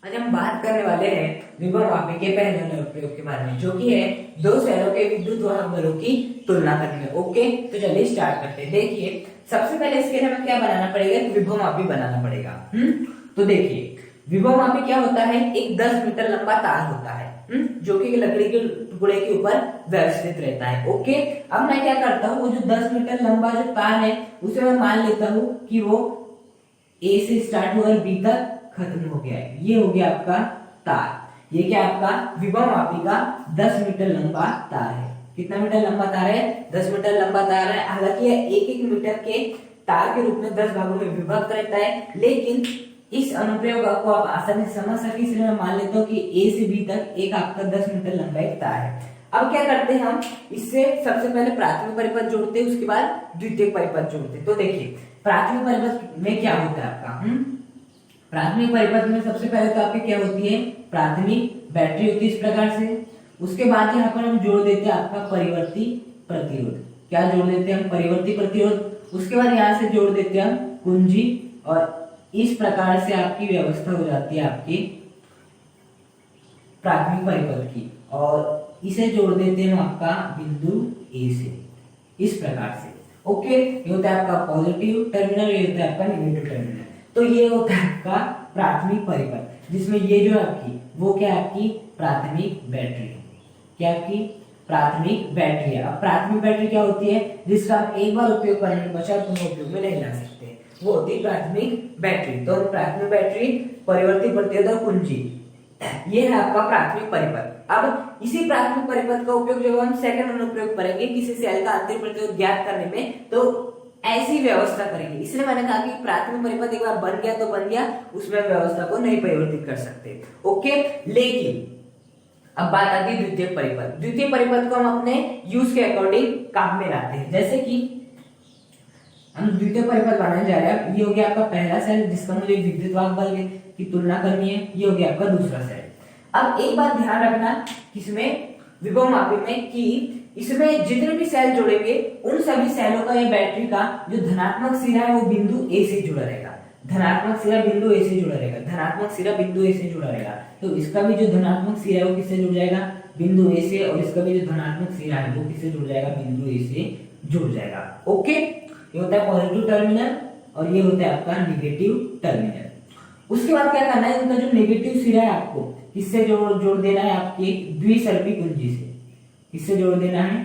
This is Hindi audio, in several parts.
आज हम बात करने वाले हैं विभव मापी के पहले अनुप्रयोग के बारे में, जो कि है दो शहरों के विद्युत वाहक बलों की तुलना करने में। ओके, तो चलिए स्टार्ट करते हैं। देखिए, सबसे पहले इसके लिए हमें क्या बनाना पड़ेगा, विभव मापी बनाना पड़ेगा। तो देखिए, विभव मापी क्या होता है, एक 10 मीटर लंबा तार होता है, जो कि लकड़ी के टुकड़े के ऊपर व्यवस्थित रहता है। ओके, अब मैं क्या करता हूँ, वो जो 10 मीटर लंबा जो तार है उसे मैं मान लेता हूँ कि वो ए से स्टार्ट होकर बी तक खत्म हो गया है। ये हो गया आपका तार। ये क्या आपका विभव मापी का 10 मीटर लंबा तार है। कितना मीटर लंबा तार है, 10 मीटर लंबा तार है। हालांकि यह एक एक मीटर के तार के रूप में 10 भागों में विभक्त रहता है, लेकिन इस अनुप्रयोग को आप आसानी से समझ सके इसलिए मैं मान लेता हूँ कि ए से बी तक एक आपका 10 मीटर लंबा एक तार है। अब क्या करते हैं हम, इससे सबसे पहले प्राथमिक परिपथ जोड़ते हैं, उसके बाद द्वितीयक परिपथ जोड़ते हैं। तो देखिए, प्राथमिक परिपथ में क्या होता है आपका, प्राथमिक परिपथ में सबसे पहले तो आपकी क्या होती है, प्राथमिक बैटरी होती है इस प्रकार से। उसके बाद यहाँ पर हम जोड़ देते हैं आपका परिवर्ती प्रतिरोध। क्या जोड़ देते हैं हम, परिवर्ती प्रतिरोध। उसके बाद यहाँ से जोड़ देते हैं हम कुंजी, और इस प्रकार से आपकी व्यवस्था हो जाती है आपकी प्राथमिक परिपथ की, और इसे जोड़ देते हैं हम आपका बिंदु ए से, इस प्रकार से। ओके, ये होता है आपका पॉजिटिव टर्मिनल, ये होता है आपका नेगेटिव टर्मिनल। तो ये होता है आपका प्राथमिक परिपथ, जिसमें ये जो है आपकी वो क्या है, आपकी प्राथमिक बैटरी। क्या आपकी प्राथमिक बैटरी है। अब प्राथमिक बैटरी क्या होती है, जिसका हम एक बार उपयोग करने के पश्चात पुनः उपयोग में नहीं ला सकते, वो होती है प्राथमिक बैटरी। तो प्राथमिक बैटरी, परिवर्ती प्रतिरोध और कुंजी, ये है आपका प्राथमिक परिपथ। अब इसी प्राथमिक परिपथ का उपयोग जब हम सेकंड अनुप्रयोग करेंगे किसी सेल का आंतरिक प्रतिरोध ज्ञात करने में, तो ऐसी व्यवस्था करेंगे। इसलिए मैंने कहा कि प्राथमिक परिपथ एक बार बन गया तो बन गया, उसमें व्यवस्था को नहीं परिवर्तित कर सकते। ओके, लेकिन अब बात आती है द्वितीयक परिपथ। द्वितीयक परिपथ को हम अपने यूज के अकॉर्डिंग काम में लाते हैं। जैसे कि हम द्वितीय परिपथ बनाने जा रहे हैं। ये हो गया आपका पहला सेल, जिसका मुझे विद्युत वाहक बल की तुलना करनी है। ये हो गया आपका दूसरा सेल। अब एक बात ध्यान रखना किसमें, विभव मापी में, कि इसमें जितने भी सेल जोड़ेंगे उन सभी सेलों का, ये बैटरी का जो धनात्मक सिरा है वो बिंदु ए से जुड़ा रहेगा। धनात्मक सिरा बिंदु ए से जुड़ा रहेगा, धनात्मक सिरा बिंदु ए से जुड़ा रहेगा। तो इसका भी जो धनात्मक सिरा है वो किससे जुड़ जाएगा, बिंदु ए से, और इसका भी जो धनात्मक सिरा है वो किससे जुड़ जाएगा, बिंदु ए से जुड़ जाएगा। ओके, ये होता है पॉजिटिव टर्मिनल और ये होता है आपका नेगेटिव टर्मिनल। उसके बाद क्या करना है, इनका जो नेगेटिव सिरा है आपको किससे जोड़ देना है, आपकी द्विसर्पी कुंजी से। किससे जोड़ देना है,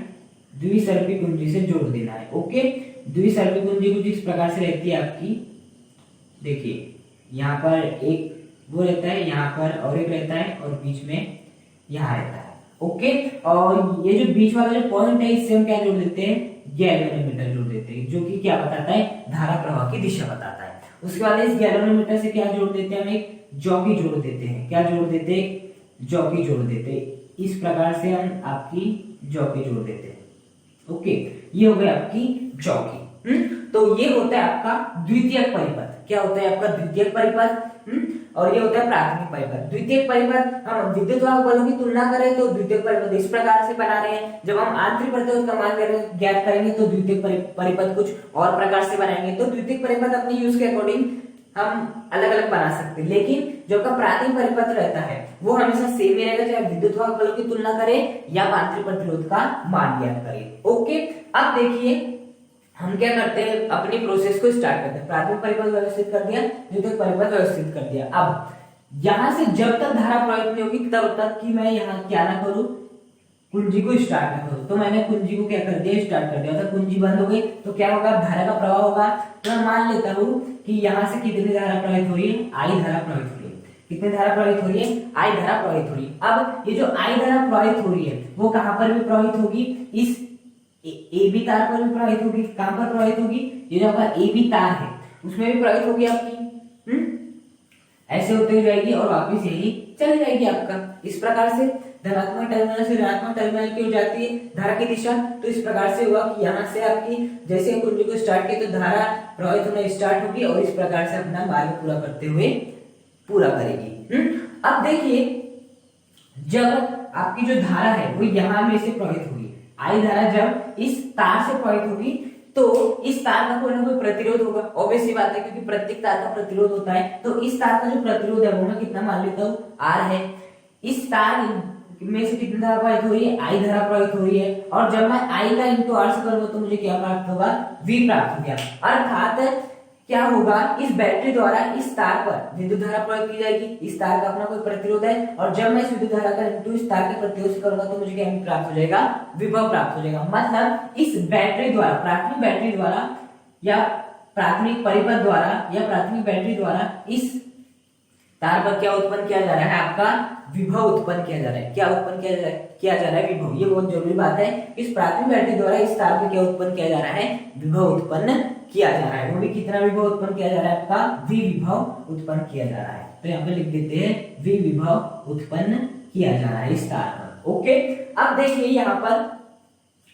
द्विसर्पी कुंजी से जोड़ देना है। ओके, द्विसर्पी कुंजी कुछ इस प्रकार से रहती है आपकी। देखिए, यहाँ पर एक वो रहता है, यहाँ पर और एक रहता है, और बीच में यहाँ रहता है। ओके, और ये जो बीच वाला जो पॉइंट है इससे हम क्या जोड़ देते हैं, गैल्वेनोमीटर जोड़ देते हैं, जो कि क्या बताता है, धारा प्रवाह की दिशा बताता है। उसके बाद इस गैल्वेनोमीटर से क्या जोड़ देते हैं, हम एक जॉकी जोड़ देते हैं। क्या जोड़ देते हैं, जॉकी जोड़ देते हैं। इस प्रकार से हम आपकी जॉकी जोड़ देते हैं। ओके, ये हो गई आपकी जॉकी। तो ये होता है आपका द्वितीयक परिपथ। क्या होता है आपका द्वितीयक परिपथ, और ये होता है प्राथमिक परिपथ। द्वितीयक परिपथ, हम विद्युत वाहक बलों की तुलना करें तो द्वितीयक परिपथ इस प्रकार से बना रहे हैं। जब हम आंतरिक प्रतिरोध का मान ज्ञात करेंगे तो द्वितीयक परिपथ कुछ और प्रकार से बनाएंगे। तो द्वितीयक परिपथ अपने यूज के अकॉर्डिंग हम अलग अलग बना सकते हैं, लेकिन जो का प्राथमिक परिपथ रहता है वो हमेशा सेम ही रहेगा, चाहे विद्युत वाहक बलों की तुलना करें या आंतरिक प्रतिरोध का मान ज्ञात करें। ओके, अब देखिए हम क्या करते हैं, अपनी प्रोसेस को स्टार्ट करते हैं। प्राथमिक परिपथ व्यवस्थित कर दिया, द्वितीयक परिपथ व्यवस्थित कर दिया। अब यहां से जब तक धारा प्रवाहित नहीं होगी तब तक कि मैं यहाँ क्या ना करूं, कुंजी को स्टार्ट ना करूं। तो मैंने कुंजी को क्या कर दिया, स्टार्ट कर दिया। तो कुंजी बंद हो गई तो क्या होगा, धारा का प्रवाह होगा। तो मैं मान लेता हूँ कि यहाँ से कितनी धारा प्रवाहित हो रही है, आई धारा प्रवाहित हो रही है। कितनी धारा प्रवाहित हो रही है, आई धारा प्रवाहित हो रही है। अब ये जो आई धारा प्रवाहित हो रही है वो कहां पर भी प्रवाहित होगी, इस ए बी तार पर भी प्रवाहित होगी। कहां पर प्रवाहित होगी, ये जो आपका ए बी तार है उसमें भी प्रवाहित होगी आपकी। ऐसे होते हुए जाएगी और वापिस यही चली जाएगी आपका। इस प्रकार से धनात्मक टर्मिनल से ऋणात्मक टर्मिनल की हो जाती है धारा की दिशा। तो इस प्रकार से हुआ कि यहाँ से आपकी जैसे कुंजी को स्टार्ट किया तो धारा प्रवाहित होना स्टार्ट होगी और इस प्रकार से अपना मार्ग पूरा करते हुए पूरा करेगी। अब देखिए, जब आपकी जो धारा है वो यहाँ में से प्रवाहित होगी, आई धारा जब इस तार से प्रवाहित होगी तो इस तार का कोई ना कोई प्रतिरोध होगा, ऑब्वियसली बात है, क्योंकि प्रत्येक तार का प्रतिरोध होता है। तो इस तार का जो प्रतिरोध है वो मैं कितना मान लेता हूँ, R है। इस तार में से कितनी धारा प्रवाहित हो रही है, I धारा प्रवाहित हो रही है। और जब मैं I का इंटू R से करूंगा तो मुझे क्या प्राप्त होगा, V प्राप्त हो गया। अर्थात क्या होगा, इस बैटरी द्वारा इस तार पर विद्युत धारा प्रवाहित की जाएगी। इस तार का अपना कोई प्रतिरोध है, और जब मैं इस विद्युत धारा का इंटू इस तार के प्रतिरोध से करूंगा तो मुझे क्या प्राप्त हो जाएगा, विभव प्राप्त हो जाएगा। मतलब इस बैटरी द्वारा, प्राथमिक बैटरी द्वारा या प्राथमिक परिपथ द्वारा या प्राथमिक बैटरी द्वारा इस तार पर क्या उत्पन्न किया जा रहा है, आपका विभव उत्पन्न किया जा रहा है। क्या उत्पन्न किया जा रहा है, विभव। ये बहुत जरूरी बात है। इस प्राथमिक बैटरी द्वारा इस तार पर क्या उत्पन्न किया जा रहा है, विभव उत्पन्न किया जा रहा है। वो भी कितना विभव उत्पन्न किया जा रहा है, आपका V विभव उत्पन्न किया जा रहा है। तो यहाँ पे लिख देते हैं V विभव उत्पन्न किया जा रहा है इस तार पर। ओके, अब देखिए यहाँ पर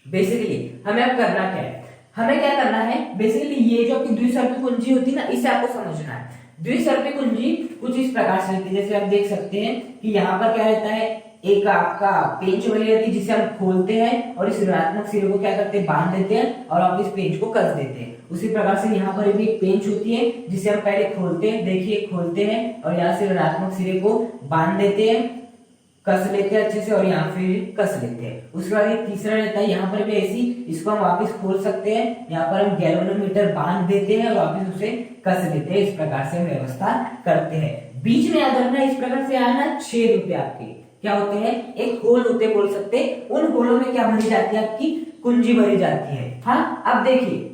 बेसिकली हमें अब करना क्या है, हमें क्या करना है, बेसिकली ये जो आपकी द्विसर्पी कुंजी होती है ना, इसे आपको समझना है। द्विसर्पी कुंजी कुछ इस प्रकार से रहती है, जैसे आप देख सकते हैं कि यहाँ पर क्या रहता है, एक आपका पेंच बनी रहती है जिसे हम खोलते हैं और इस ऋणात्मक सिरे को क्या करते हैं, बांध देते हैं और आप इस पेंच को कस देते हैं। उसी प्रकार से यहाँ पर भी एक पेंच होती है जिसे हम पहले खोलते हैं, देखिए खोलते हैं और यहाँ से ऋणात्मक सिरे को बांध देते हैं, कस लेते हैं अच्छे से और यहाँ फिर कस लेते हैं। उसके बाद ये तीसरा रहता है, यहाँ पर भी ऐसी, इसको हम वापस खोल सकते हैं, यहाँ पर हम गैल्वेनोमीटर बांध देते हैं और वापस उसे कस लेते हैं। इस प्रकार से हम व्यवस्था करते हैं। बीच में याद रखना, इस प्रकार से आना छेद होते हैं आपके, क्या होते हैं, एक होल होते बोल सकते हैं। उन होलों में क्या भरी जाती है, आपकी कुंजी भरी जाती है। हाँ, अब देखिए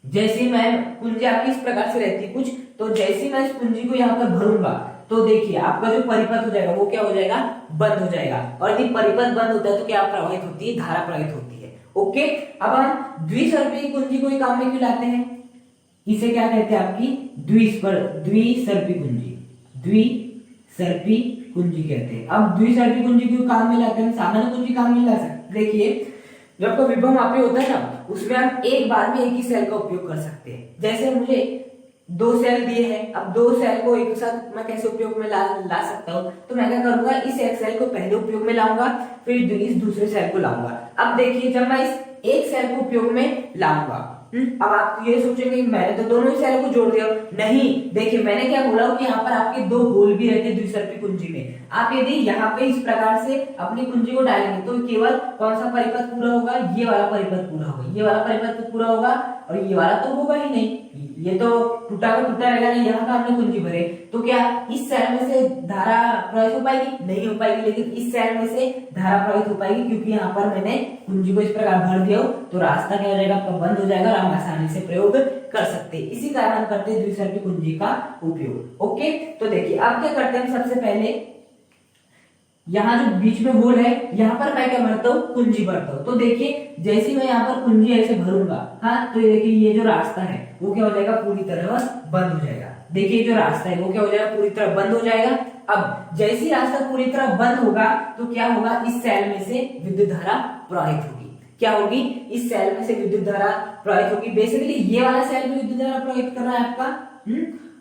जैसे मैं कुंजी आपकी इस प्रकार से रहती है कुछ, तो जैसे मैं इस कुंजी को यहाँ पर भरूंगा तो देखिए आपका जो परिपथ हो जाएगा वो क्या हो जाएगा, बंद हो जाएगा। और यदि परिपथ बंद होता है तो क्या प्रवाहित होती है, धारा प्रवाहित होती है। ओके, अब हम द्विसर्पी कुंजी को काम में क्यों लाते हैं, इसे क्या कहते हैं, आपकी द्विसर्पी कुंजी, द्विसर्पी कुंजी कहते हैं। अब द्विसर्पी कुंजी क्यों काम में लाते हैं, सामान्य कुंजी काम में ला सकते। देखिए जब आपका विभव मापी होता है ना, उसमें हम एक बार में एक ही सेल का उपयोग कर सकते हैं। जैसे मुझे 2 सेल दिए हैं, अब 2 सेल को एक साथ मैं कैसे उपयोग में ला सकता हूँ, तो मैं क्या करूंगा, इस एक सेल को पहले उपयोग में लाऊंगा, फिर इस दूसरे सेल को लाऊंगा। अब देखिए जब मैं इस एक सेल को उपयोग में लाऊंगा, अब आप ये सोचेंगे मैंने तो दोनों ही सेल को जोड़ दिया, नहीं। देखिए मैंने क्या बोला कि यहाँ पर आपके 2 होल भी रहते हैं द्विसर्पी कुंजी में। आप यदि यहाँ पे इस प्रकार से अपनी कुंजी को डालेंगे तो केवल कौन सा परिपथ पूरा होगा, ये वाला परिपथ पूरा होगा, ये वाला परिपथ तो पूरा होगा और ये वाला तो होगा ही नहीं, ये तो टूटा का टूटा रहेगा नहीं। यहाँ का हमने कुंजी भरे तो क्या इस सेल में से धारा प्रवाहित हो पाएगी, नहीं हो पाएगी। लेकिन इस सेल में से धारा प्रवाहित हो पाएगी क्योंकि यहाँ पर मैंने कुंजी को इस प्रकार भर दिया हो, तो रास्ता क्या हो जाएगा, आपका बंद हो जाएगा और हम आसानी से प्रयोग कर सकते हैं। इसी कारण हम करते हैं द्विसर्पी कुंजी का उपयोग। ओके, तो देखिए आप क्या करते हैं, सबसे पहले यहाँ जो बीच में होल है यहाँ पर मैं क्या भरता हूँ, कुंजी भरता हूँ। तो देखिए जैसे मैं यहाँ पर कुंजी ऐसे भरूंगा, हाँ, तो देखिए ये जो रास्ता है वो क्या हो जाएगा, पूरी तरह बंद हो जाएगा। देखिए जो रास्ता है वो क्या हो जाएगा, पूरी तरह बंद हो जाएगा। अब जैसे रास्ता पूरी तरह बंद होगा तो क्या होगा, इस सेल में से विद्युत धारा प्रवाहित होगी। क्या होगी, इस सेल में से विद्युत धारा प्रवाहित होगी। बेसिकली ये वाला सेल भी विद्युत धारा प्रवाहित कर रहा है आपका,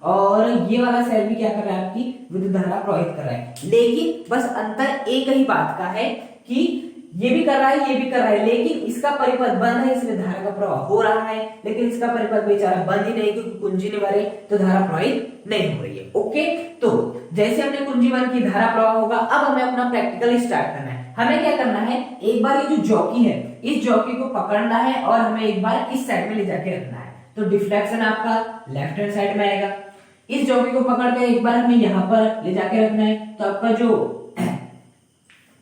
और ये वाला सेल भी क्या कर रहा है, आपकी विद्युत धारा प्रवाहित कर रहा है। लेकिन बस अंतर एक ही बात का है कि ये भी कर रहा है, ये भी कर रहा है, लेकिन इसका परिपथ बंद है इसलिए धारा का प्रवाह हो रहा है, लेकिन इसका परिपथ बेचारा बंद ही नहीं क्योंकि कुंजी ने भरे तो धारा प्रवाहित नहीं हो रही है। ओके, तो जैसे हमने कुंजी बंद की, धारा प्रवाह होगा। अब हमें अपना प्रैक्टिकल स्टार्ट करना है। हमें क्या करना है, एक बार ये जो जॉकी है इस जॉकी को पकड़ना है और हमें एक बार इस साइड में ले जाके रखना है। तो डिफ्लेक्शन आपका लेफ्ट हैंड साइड में आएगा। इस जॉकी को पकड़ के एक बार हमें यहाँ पर ले जाके रखना है, तो आपका जो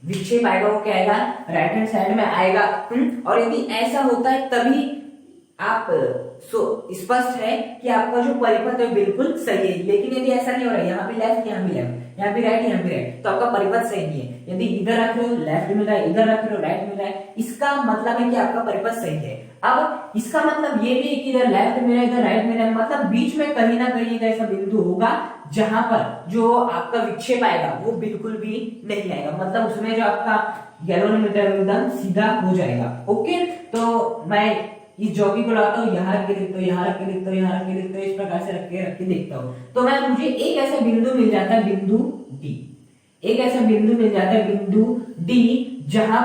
विक्षेप आएगा वो क्या आएगा, राइट हैंड साइड में आएगा। और यदि ऐसा होता है तभी आप स्पष्ट है कि आपका जो परिपथ है बिल्कुल सही है। लेकिन यदि ऐसा नहीं हो रहा है, यहाँ भी लेफ्ट, यहाँ भी लेफ्ट, यहाँ भी राइट, यहाँ भी राइट, तो आपका परिपथ सही नहीं है। यदि इधर रख रहे हो लेफ्ट मिल रहा है, इधर रख रहे हो राइट मिल रहा है, इसका मतलब है कि आपका परिपथ सही है। अब इसका मतलब ये भी है कि इधर लेफ्ट मिल रहा है, इधर राइट मिल रहा है, मतलब बीच में कहीं ना कहीं एक ऐसा बिंदु होगा जहां पर जो आपका विक्षेप आएगा वो बिल्कुल भी नहीं आएगा, मतलब उसमें जो आपका गैल्वेनोमीटर एकदम सीधा हो जाएगा। ओके, तो मैं इस जॉकी को लाता हूँ, यहाँ रख के देखता हूँ, यहाँ रख के देखता हूँ, यहाँ रख के देखता हूँ, इस प्रकार से रख के देखता हूँ, तो मैं मुझे एक ऐसा बिंदु मिल जाता है, बिंदु डी। एक ऐसा बिंदु मिल जाता है, बिंदु डी, जहां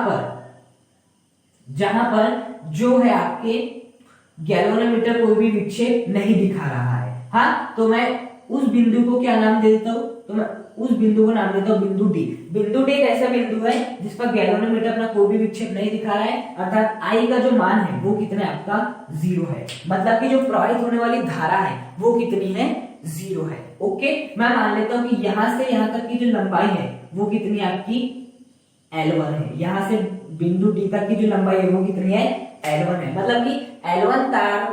पर जो है आपके गैल्वेनोमीटर कोई भी विक्षेप नहीं दिखा रहा है। हाँ, तो मैं उस बिंदु को क्या नाम दे देता हूँ, तो मैं उस बिंदु को नाम देता हूँ बिंदु डी। बिंदु डी एक ऐसा बिंदु है जिस पर गैल्वेनोमीटर अपना कोई भी विक्षेप नहीं दिखा रहा है, अर्थात आई का जो मान है वो कितना है आपका 0 है, मतलब कि जो प्रवाहित होने वाली धारा है वो कितनी है 0 है। ओके, मैं मान लेता हूँ कि यहां से यहां तक की जो लंबाई है वो कितनी आपकी L1 है, यहां से बिंदु डी तक की जो लंबाई है वो कितनी है L1 है, मतलब कि L1 तार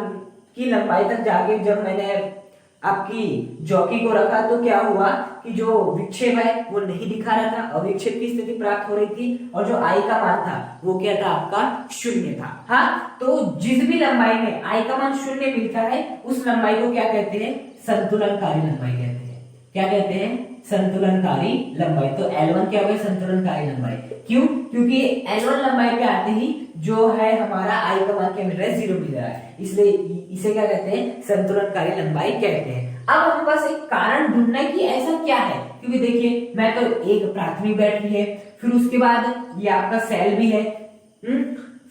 की लंबाई तक जाके जब मैंने आपकी जॉकी को रखा तो क्या हुआ कि जो विक्षेप है वो नहीं दिखा रहा था, अविक्षेप की स्थिति प्राप्त हो रही थी, और जो आई का मान था वो क्या था आपका 0 था। हाँ, तो जिस भी लंबाई में आई का मान 0 मिलता है उस लंबाई को क्या कहते हैं, संतुलनकारी लंबाई कहते हैं। क्या कहते हैं, संतुलनकारी लंबाई। तो L1 क्या होगा, संतुलनकारी लंबाई। क्यों, क्योंकि L1 लंबाई पे आते ही जो है हमारा आई का मान क्या मिल रहा है 0 मिल रहा है, इसलिए इसे क्या कहते हैं, संतुलनकारी लंबाई कहते हैं। अब हमारे पास एक कारण ढूंढना है कि ऐसा क्या है, क्योंकि देखिए मैं तो एक प्राथमिक बैटरी है, फिर उसके बाद ये आपका सेल भी है,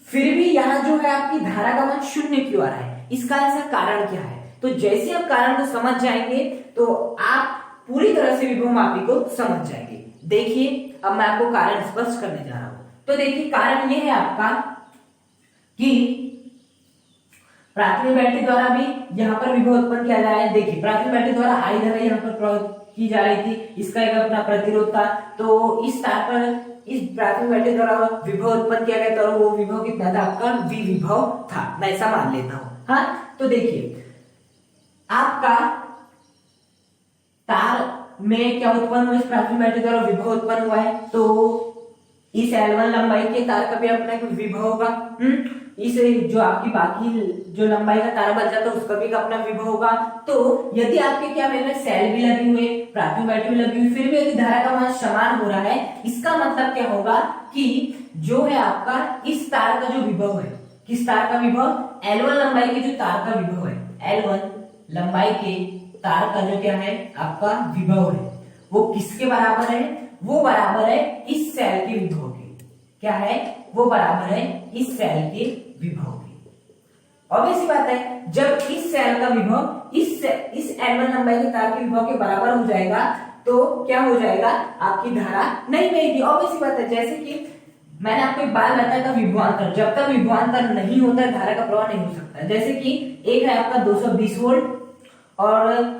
फिर भी यहाँ जो है आपकी धारा का मान 0 क्यों आ रहा है, इसका ऐसा कारण क्या है। तो जैसे आप कारण को समझ जाएंगे तो आप पूरी तरह से विभव मापी को समझ जाएंगे। देखिए अब मैं आपको कारण स्पष्ट करने जा रहा हूं। तो देखिए कारण ये है आपका कि प्राथमिक बैटरी द्वारा भी यहाँ पर विभव उत्पन्न किया जा रहा है। देखिए प्राथमिक बैटरी द्वारा आई धारा यहाँ पर प्रयोग की जा रही थी, इसका एक अपना प्रतिरोध था, तो इस तार पर इस प्राथमिक बैटरी द्वारा विभव उत्पन्न किया गया, तो वो विभव कितना था आपका V विभव था, मैं ऐसा मान लेता हूं। हाँ, तो देखिए आपका तार में क्या उत्पन्न हुआ, इस प्राथमिक बैटरी द्वारा विभव उत्पन्न हुआ है, तो इस L1 लंबाई के तार का भी अपना एक विभव होगा, इस जो आपकी बाकी जो लंबाई का तार बच जाता है उसका भी अपना विभव होगा। तो यदि आपके क्या मिल रहा है, सेल भी लगी हुई, प्राथमिक बैटरी भी लगी हुई, फिर भी यदि धारा का मान समान हो रहा है, इसका मतलब क्या होगा कि जो है आपका इस तार का जो विभव है, किस तार का विभव, L1 लंबाई के जो तार का विभव है, L1 लंबाई के तार का जो क्या है आपका विभव है, वो किसके बराबर है, वो बराबर है इस सेल के विभव के। क्या है, वो बराबर है इस सेल के विभव के। ऑब्वियस सी बात है, जब इस सेल का विभव इस L1 लंबाई के तार के विभव के बराबर हो जाएगा तो क्या हो जाएगा, आपकी धारा नहीं बहेगी। ऑब्वियस सी बात है, जैसे कि मैंने आपको एक बात बताया था, विभवांतर, जब तक विभवांतर नहीं होता है धारा का प्रवाह नहीं हो सकता। जैसे कि एक है आपका 220 वोल्ट और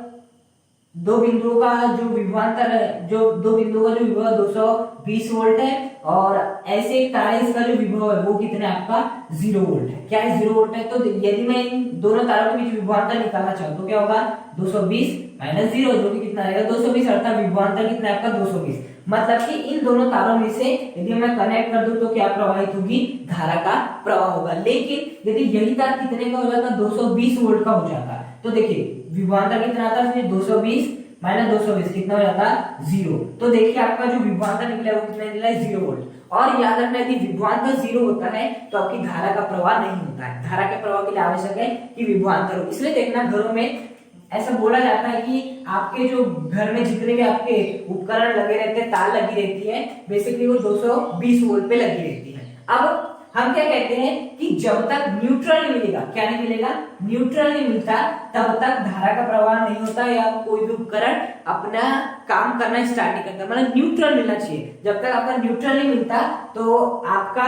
दो बिंदुओं का जो विभवांतर है, जो दो बिंदुओं का जो विभव 220 वोल्ट है, और ऐसे एक तार है इसका जो विभव है वो कितना है आपका 0 वोल्ट है। क्या है, 0 वोल्ट है। तो यदि मैं इन दोनों तारों के बीच विभवांतर निकालना चाहूँ तो क्या होगा, 220 माइनस 0 जो कि कितना आएगा 220, अर्थात विभवांतर कितना है आपका 220। मतलब कि इन दोनों तारों में से यदि मैं कनेक्ट कर दूं तो क्या प्रवाहित होगी, धारा का प्रवाह होगा। लेकिन यदि यही तार कितने का हो जाता, 220 वोल्ट का हो जाता, तो देखिए विभवांतर कितना आता है, 220 माइनस 220 कितना हो जाता है 0। तो देखिए आपका जो विभवांतर निकला वो कितना निकला है 0 वोल्ट। और याद रखना यदि विभवांतर 0 होता है तो आपकी धारा का प्रवाह नहीं होता है। धारा के प्रवाह के लिए आवश्यक है कि विभवांतर हो। इसलिए देखना घरों में ऐसा बोला जाता है कि आपके जो घर में जितने भी आपके उपकरण लगे रहते हैं, तार लगी रहती है, बेसिकली वो 220 वोल्ट पे लगी रहती है। अब हम क्या कहते हैं कि जब तक न्यूट्रल नहीं मिलेगा, क्या नहीं मिलेगा, न्यूट्रल नहीं मिलता, तब तक धारा का प्रवाह नहीं होता या कोई भी उपकरण अपना काम करना स्टार्ट नहीं करता। मतलब न्यूट्रल मिलना चाहिए। जब तक आपका न्यूट्रल नहीं मिलता तो आपका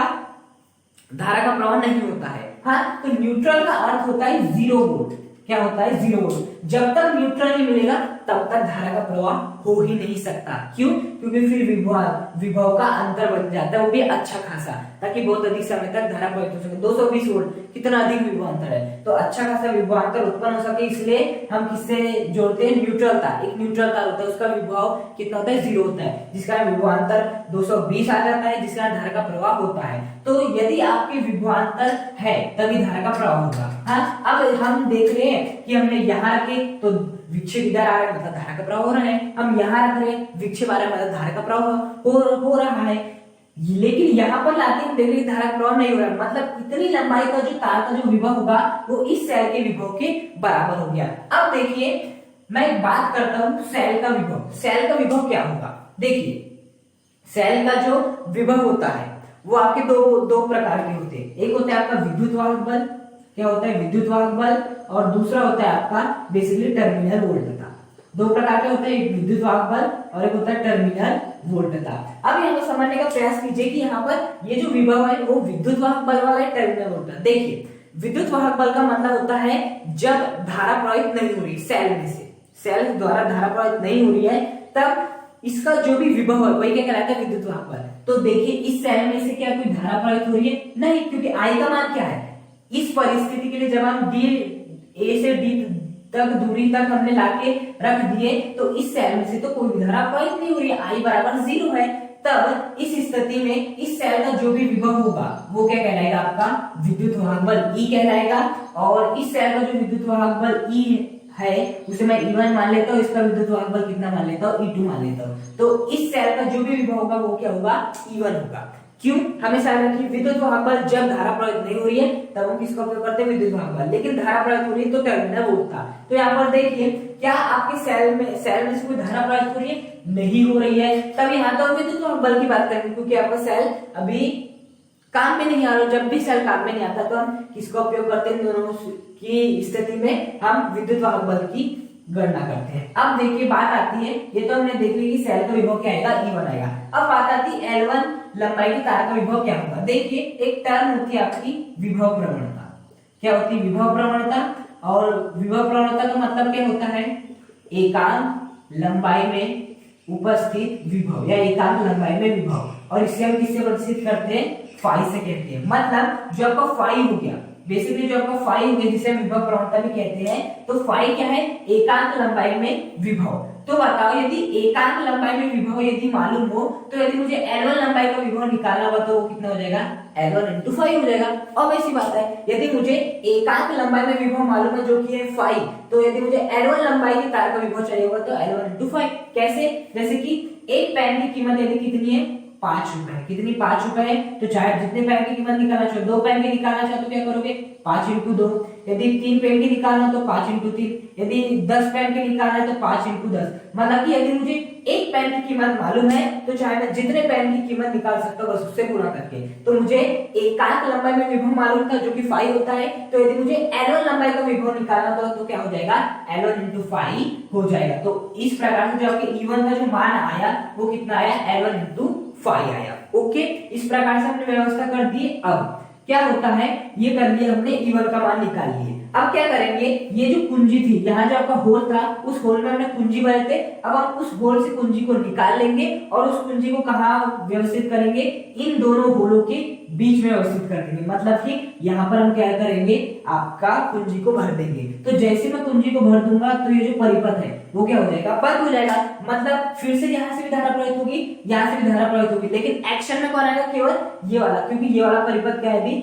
धारा का प्रवाह नहीं होता है। हाँ, तो न्यूट्रल का अर्थ होता है 0 वोल्ट। क्या होता है, 0 वोल्ट। जब तक न्यूट्रल नहीं मिलेगा तब तक धारा का प्रवाह हो ही नहीं सकता। क्यों, क्योंकि फिर विभव का अंतर बन जाता है, वो भी अच्छा खासा, ताकि बहुत अधिक समय तक धारा प्रवाहित हो सके। 220 वोल्ट कितना अधिक विभवांतर है, तो अच्छा खासा विभवांतर उत्पन्न हो सके, इसलिए हम किससे जोड़ते हैं, न्यूट्रल तार। एक न्यूट्रल तार होता है, उसका विभव कितना होता है, 0 होता है, जिसका विभवांतर 220 आ जाता है, जिसका धारा का प्रवाह होता है। तो यदि आपके विभवांतर है तभी धारा का प्रवाह होगा। हाँ, अब हम देख रहे हैं कि हमने यहाँ रखे तो विक्षेप इधर आ रहा है, मतलब धारा का प्रवाह हो रहा है। हम यहाँ रख रहे हैं, विक्षेप आ रहा है, मतलब धारा का प्रवाह हो रहा है। लेकिन यहाँ पर लाते हैं, देख रहे धारा का प्रवाह नहीं हो रहा है, मतलब इतनी लंबाई का जो तार का जो विभव होगा वो इस सेल के विभव के बराबर हो गया। अब देखिए मैं एक बात करता हूँ सेल का विभव। सेल का विभव क्या होगा, देखिए सेल का जो विभव होता है वो आपके दो प्रकार के होते हैं। एक होता है आपका विद्युत वाहक बल, क्या होता है, विद्युत वाहक बल, और दूसरा होता है आपका बेसिकली टर्मिनल वोल्टता। दो प्रकार के होते हैं, एक विद्युत वाहक बल और एक होता है टर्मिनल वोल्टता। अब यहाँ पर समझने का प्रयास कीजिए कि यहाँ पर ये जो विभव है वो विद्युत वाहक बल वाला है, टर्मिनल वोल्टता। देखिए विद्युत वाहक बल का मतलब होता है जब धारा प्रवाहित नहीं हो रही सेल में से, सेल द्वारा धारा प्रवाहित नहीं हो रही है, तब इसका जो भी विभव है वही क्या कहलाता है, विद्युत वाहक बल। तो देखिए इस सेल में से क्या कोई धारा प्रवाहित हो रही है, नहीं, क्योंकि आई का मान क्या है, इस परिस्थिति के लिए जब हम ए से डी तक दूरी तक हमने लाके रख दिए तो इस सेल में से तो कोई धारा प्रवाहित नहीं हो रही है, आई बराबर 0 है। तब इस स्थिति में इस सेल का जो भी विभव होगा वो क्या कहलाएगा, आपका विद्युत वाहक बल E कहलाएगा। और इस सेल का जो विद्युत वाहक बल E है उसे मैं E1 मान लेता हूँ, इसका विद्युत वाहक बल कितना मान लेता हूँ, E2 मान लेता हूँ। तो इस सेल का जो भी विभव होगा वो क्या होगा, E1 होगा। क्यों, हमेशा याद रखिए विद्युत वाहक बल जब धारा प्रवाहित नहीं हो रही है तब हम किसका उपयोग करते हैं, विद्युत वाहक बल, लेकिन धारा प्रवाहित हो रही है तो टर्मिनल वोल्टता। तो यहाँ पर देखिए क्या आपके सेल में से कोई धारा प्रवाहित हो रही है, नहीं हो रही है, तब यहाँ तो हम विद्युत वाहक बल की बात करेंगे, क्योंकि आपका सेल अभी काम में नहीं आ रहा। जब भी सेल काम में नहीं आता तो हम किसका उपयोग करते हैं, दोनों की स्थिति में हम विद्युत वाहक बल की गणना करते हैं। अब देखिए बात आती है, ये तो हमने देख ली कि सेल का विभव क्या आएगा, E1 आएगा। अब बात आती है L1 लंबाई की तार का विभव क्या होगा। देखिए एक टर्म होती है आपकी विभव प्रवणता। क्या होती है, विभव प्रवणता। और विभव प्रवणता का मतलब क्या होता है, एकांक लंबाई में उपस्थित विभव या एकांक लंबाई में विभव, और इससे हम किससे प्रदर्शित करते हैं, फाई से कहते हैं। मतलब जो आपका फाई हो गया, बेसिकली जो आपका फाई हो गया जिसे हम विभव प्रवणता भी कहते हैं, तो फाई क्या है, एकांक लंबाई में विभव। तो बताओ यदि एकांक लंबाई में विभव यदि मालूम हो तो यदि मुझे L1 लंबाई का विभव निकालना हुआ तो वो कितना हो जाएगा, L1 into 5 हो जाएगा। अब ऐसी बात है यदि मुझे एकांक लंबाई में विभव मालूम है जो कि है 5, तो यदि मुझे L1 लंबाई की तार का विभव चाहिए होगा तो L1 into 5। कैसे, जैसे कि एक पेन की कीमत यदि कितनी है, 5 रुपए, कितनी 5 रुपए है, तो चाहे जितने पेन की कीमत निकालना चाहो, 2 पेन की निकालना चाहो तो क्या करोगे, 5 into 2। यदि 3 पेन की निकालना तो 5 into 3। यदि 10 पेन की निकालना है तो 5 into 10। मतलब कि यदि मुझे एक पेन की कीमत मालूम है तो चाहे मैं जितने पेन की कीमत निकाल सकता हूँ बस उससे गुणा करके। तो मुझे एकांक लंबाई में विभव मालूम था जो कि 5 होता है, तो यदि मुझे L1 लंबाई का विभव निकालना था तो क्या हो जाएगा, L1 into 5 हो जाएगा। तो इस प्रकार से जो आपके E1 का जो मान आया वो कितना आया, L1 into 5 आया। ओके, इस प्रकार से हमने व्यवस्था कर दी। अब क्या होता है, ये कर लिया हमने, E1 का मान निकाल लिए। अब क्या करेंगे, ये जो कुंजी थी, यहाँ जो आपका होल था उस होल में हमने कुंजी भरे थे, अब हम उस होल से कुंजी को निकाल लेंगे और उस कुंजी को कहाँ व्यवस्थित करेंगे, इन दोनों होलों के बीच में व्यवस्थित कर देंगे। मतलब कि यहाँ पर हम क्या करेंगे, आपका कुंजी को भर देंगे। तो जैसे मैं कुंजी को भर दूंगा तो ये जो परिपथ है वो क्या हो जाएगा, बंद हो जाएगा। मतलब फिर से यहाँ से भी धारा प्रवाहित होगी, यहाँ से भी धारा प्रवाहित होगी, लेकिन एक्शन में कौन आएगा, केवल ये वाला, क्योंकि ये वाला परिपथ क्या है, अभी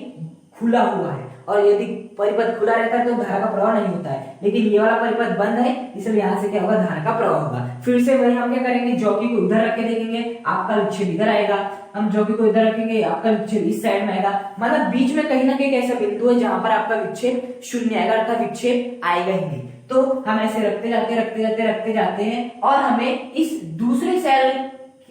खुला हुआ है। और यदि परिपथ खुला रहता है तो धारा का प्रवाह नहीं होता है, लेकिन ये वाला परिपथ बंद है इसलिए यहाँ से क्या होगा, धारा का प्रवाह होगा। फिर से वही हम क्या करेंगे, जॉकी को इधर रख के देखेंगे, आपका विक्षेप इधर आएगा, हम जॉकी को इधर रखेंगे, आपका विक्षेप इस साइड में आएगा। मतलब बीच में कहीं ना कहीं ऐसा बिंदु है जहां पर आपका विक्षेप शून्य आएगा, अर्थात विक्षेप आएगा ही नहीं। तो हम ऐसे रखते जाते हैं और हमें इस दूसरे सेल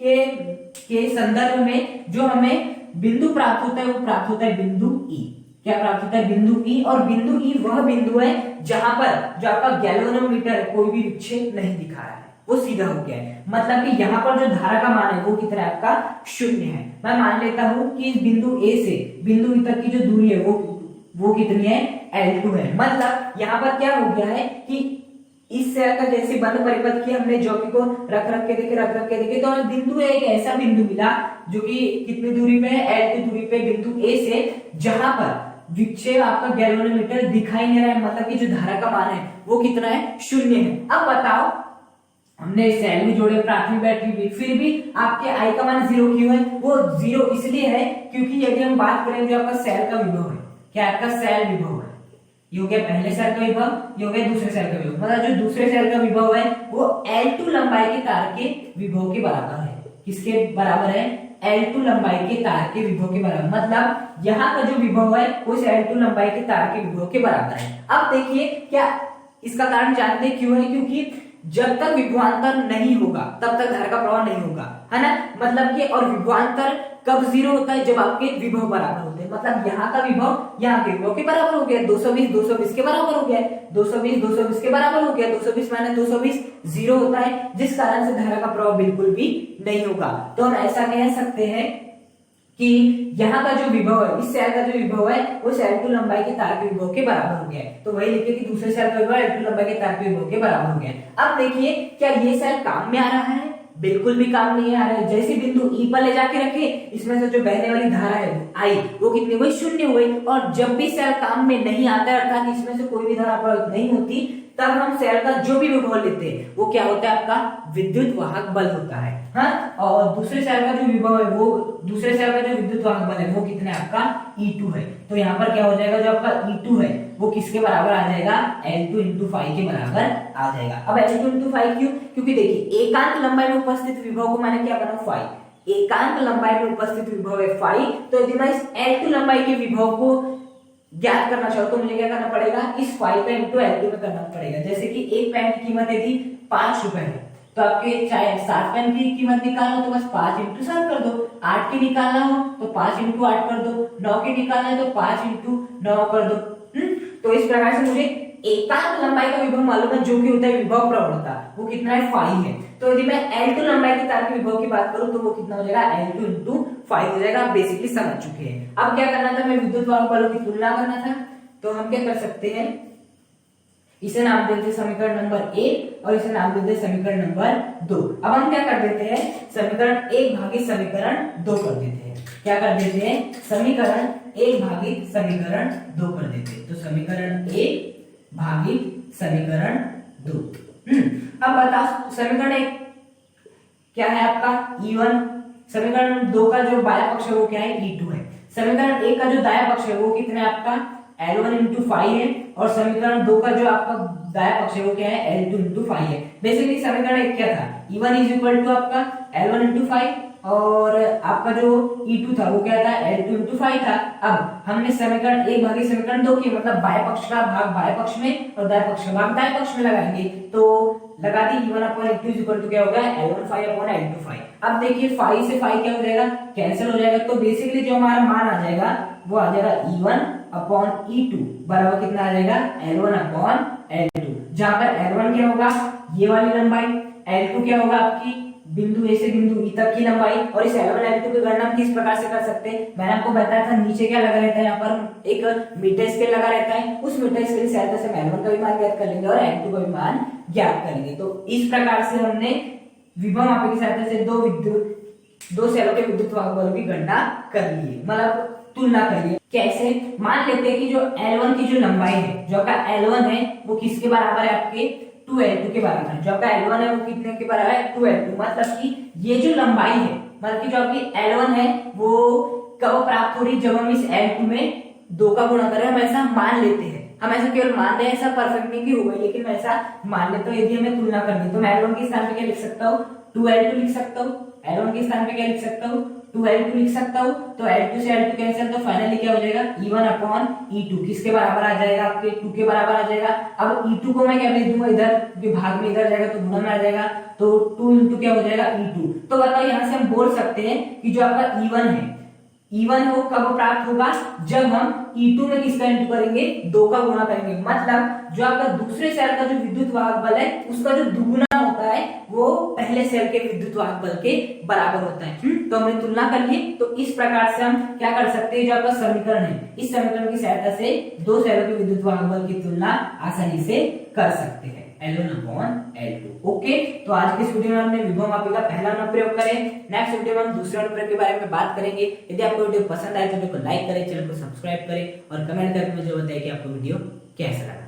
के संदर्भ में जो हमें बिंदु प्राप्त होता है वो प्राप्त होता है बिंदु ई। क्या प्राप्त होता है, बिंदु ई। और बिंदु ई वह बिंदु है जहां पर जो आपका गैल्वेनोमीटर कोई भी विक्षेप नहीं दिखा रहा है, वो सीधा हो गया है। मतलब कि यहाँ पर जो धारा का मान है वो कितना है, आपका 0 है। मैं मान लेता हूं कि इस बिंदु ए से बिंदु ई तक की जो दूरी है वो कितनी है, L2 है। मतलब यहाँ पर क्या हो गया है कि इस सेल का जैसे बंद परिपथ की हमने जॉकी को रख के देखे तो बिंदु एक ऐसा बिंदु मिला जो कि कितनी दूरी पे है, L2 दूरी पे बिंदु ए से, जहां पर विक्षेप आपका गैल्वेनोमीटर दिखाई नहीं रहा है। मतलब कि जो धारा का मान है वो कितना है, 0 है। अब बताओ, हमने सेल भी जोड़े, प्राथमिक बैटरी भी, फिर भी आपके आई का मान 0 क्यों है, वो 0 इसलिए है क्योंकि यदि हम बात करें जो आपका सेल का विभव है, क्या आपका सेल विभव है, ये हो गया पहले सेल का विभव, ये हो गया दूसरे सेल का विभव। मतलब जो दूसरे सेल का विभव है वो L2 लंबाई के तार के विभव के बराबर है। किसके बराबर है, L2 लंबाई के तार के विभव के बराबर। मतलब यहाँ का जो विभव है वो L2 लंबाई के तार के विभव के बराबर है। अब देखिए, क्या इसका कारण जानते हैं क्यों है, क्योंकि जब तक विभवांतर नहीं होगा तब तक धारा का प्रवाह नहीं होगा, है ना। मतलब कि और विभवांतर कब जीरो होता है, जब आपके विभव बराबर होते हैं। मतलब यहाँ का विभव यहाँ के विभव के बराबर हो गया, 220 के बराबर हो गया, 220 के बराबर हो गया, 220 माइनस 220 जीरो होता है, जिस कारण से धारा का प्रवाह बिल्कुल भी नहीं होगा। तो हम ऐसा कह सकते हैं कि यहाँ का जो विभव है, इस सेल का जो विभव है वो सेल टू लंबाई के तार के विभव के बराबर हो गया है। तो वही लिखिए कि दूसरे सेल का विभव L2 लंबाई के तार के विभव के बराबर हो गया है। अब देखिए क्या ये सेल काम में आ रहा है, बिल्कुल भी काम नहीं आ रहा है। जैसे बिंदु ई पर ले जाके रखे, इसमें से जो बहने वाली धारा है आई वो कितनी हुई, शून्य हुई। और जब भी सेल काम में नहीं आता है, अर्थात इसमें से कोई भी धारा प्रवाहित नहीं होती, तब हम सेल का जो भी विभव लेते हैं वो क्या होता है, आपका विद्युत वाहक बल होता है। हाँ, और दूसरे सेल का जो विभव है वो, दूसरे सेल का जो विद्युत वाहक बल है वो कितना है, आपका E2 है। तो यहाँ पर क्या हो जाएगा, जो आपका E2 है वो किसके बराबर आ जाएगा, L2 इंटू फाइव के बराबर आ जाएगा। अब L2 इंटू फाइव क्यों, क्योंकि देखिए एकांक लंबाई में उपस्थित विभव को मैंने क्या बना, फाइव। एकांक लंबाई में उपस्थित विभव है फाइव, तो यदि मैं इस L2 लंबाई के विभव को ज्ञात करना चाहो तो मुझे क्या करना पड़ेगा, इस 5 का इंटू L2 में करना पड़ेगा। जैसे कि एक पेन की कीमत यदि 5 रुपए है, तो आपके चाहे 7 पेन की कीमत निकालो तो बस 5 इंटू 7 कर दो, 8 की निकालना हो तो 5 इंटू 8 कर दो, 9 की निकालना है तो 5 इंटू 9 कर दो। तो इस प्रकार से मुझे एकांक लंबाई का विभव मालूम है, जो कि होता है विभव प्रवणता, वो कितना है, 5 है। तो यदि मैं L2 लंबाई के तार के विभव की बात करूं तो वो कितना हो जाएगा, L2 इंटू 5 हो जाएगा। आप बेसिकली समझ चुके हैं। अब क्या करना था, मैं विद्युत वाहक बलों की तुलना करना था। तो हम क्या कर सकते हैं, इसे नाम देते हैं समीकरण नंबर 1 और इसे नाम देते हैं समीकरण नंबर 2। अब हम क्या कर देते हैं, समीकरण 1 भागित समीकरण 2 कर देते हैं। क्या कर देते हैं, समीकरण 1 भागित समीकरण 2 कर देते हैं। तो समीकरण 1 भागित समीकरण 2। अब बता, समीकरण 1 क्या है आपका, E1। समीकरण 2 का जो बाया पक्ष है वो क्या है, E2 है। समीकरण 1 का जो दाया पक्ष है वो कितना है, आपका L1 इंटू 5 है। और समीकरण 2 का जो आपका दाया पक्ष है वो क्या है, L2 इंटू 5 है। बेसिकली समीकरण 1 क्या था, E1 इज इक्वल टू आपका L1 इंटू 5 और आपका जो E2 था वो क्या था, L2 इंटू 5 था। अब हमने समीकरण 1 भागी समीकरण 2 की, मतलब बाएं पक्ष का भाग बाएं पक्ष में और दाएं पक्ष का भाग दाएं पक्ष में लगाएंगे। तो लगा दी, E1 upon E2 is equal to क्या होगा, L1 5 अपॉन L2 5। अब देखिए 5 से 5 क्या हो जाएगा, कैंसिल हो जाएगा। तो बेसिकली जो हमारा मान आ जाएगा वो आ जाएगा E1 अपॉन E2 बराबर कितना आ जाएगा, L1 अपॉन L2। जहां पर L1 क्या होगा, ये वाली लंबाई, L2 क्या होगा, आपकी बिंदु ए से बिंदु ई तक की लंबाई। और इस L1 L2 की गणना हम किस प्रकार से कर सकते हैं, मैंने आपको बताया था नीचे क्या लगा रहता है, यहाँ पर एक मीटर स्केल लगा रहता है। उस मीटर स्केल की सहायता से L1 का भी मान ज्ञात कर लेंगे और L2 का भी मान ज्ञात कर लेंगे। तो इस प्रकार से हमने विभव मापी की सहायता से दो सेलों के विद्युत वाहक बलों की गणना कर ली है, मतलब तुलना करिए। कैसे, मान लेते हैं कि जो L1 की जो लंबाई है, जो आपका L1 है वो किसके बराबर है, आपके 2L2 के बराबर है। जो आपका L1 है वो कितने के बराबर है, 2L2। मतलब कि ये जो लंबाई है, मतलब कि जो आपकी L1 है वो कब प्राप्त हो रही, जब हम इस L2 में 2 का गुणा करें। हम ऐसा मान लेते हैं, हम ऐसा केवल मान रहे हैं, ऐसा परफेक्ट नहीं कि होगा, लेकिन मैं ऐसा मान लेता हूँ। यदि हमें तुलना करनी तो मैं L1 के स्थान पे क्या लिख सकता हूँ, 2L2 लिख सकता हूँ। L1 के स्थान पे क्या लिख सकता हूँ, 2L2 लिख सकता हूँ। तो L2 से L2 कैंसिल, तो फाइनली क्या हो जाएगा, E1 अपॉन E2 किसके बराबर आ जाएगा, आपके 2 के बराबर आ जाएगा। अब E2 को मैं क्या लिख दूंगा, इधर विभाग में इधर जाएगा तो गुणा में आ जाएगा, तो 2 इंटू क्या हो जाएगा, E2। तो बताओ यहाँ से हम बोल सकते हैं कि जो आपका E1 है, E1 वो कब प्राप्त होगा, जब हम E2 में किसका इंटू करेंगे, 2 का गुणा करेंगे। मतलब जो आपका दूसरे सेल का जो विद्युत वाहक बल है उसका जो दुगुना होता है वो पहले सेल के विद्युत वाहक बल के बराबर होता है। तो हमने तुलना कर ली। तो इस प्रकार से हम क्या कर सकते हैं, जो आपका समीकरण है, इस समीकरण की सहायता से दो सेलों के विद्युत वाहक बल की तुलना आसानी से कर सकते हैं, L1 अपॉन L2। ओके, तो आज के इस वीडियो में हमने विभव मापी का पहला अनुप्रयोग करें। नेक्स्ट वीडियो में हम दूसरे अनुप्रयोग के बारे में बात करेंगे। यदि आपको वीडियो पसंद आए तो वीडियो को लाइक करें, चैनल को सब्सक्राइब करें और कमेंट करके मुझे बताएं कि आपको वीडियो कैसा लगा।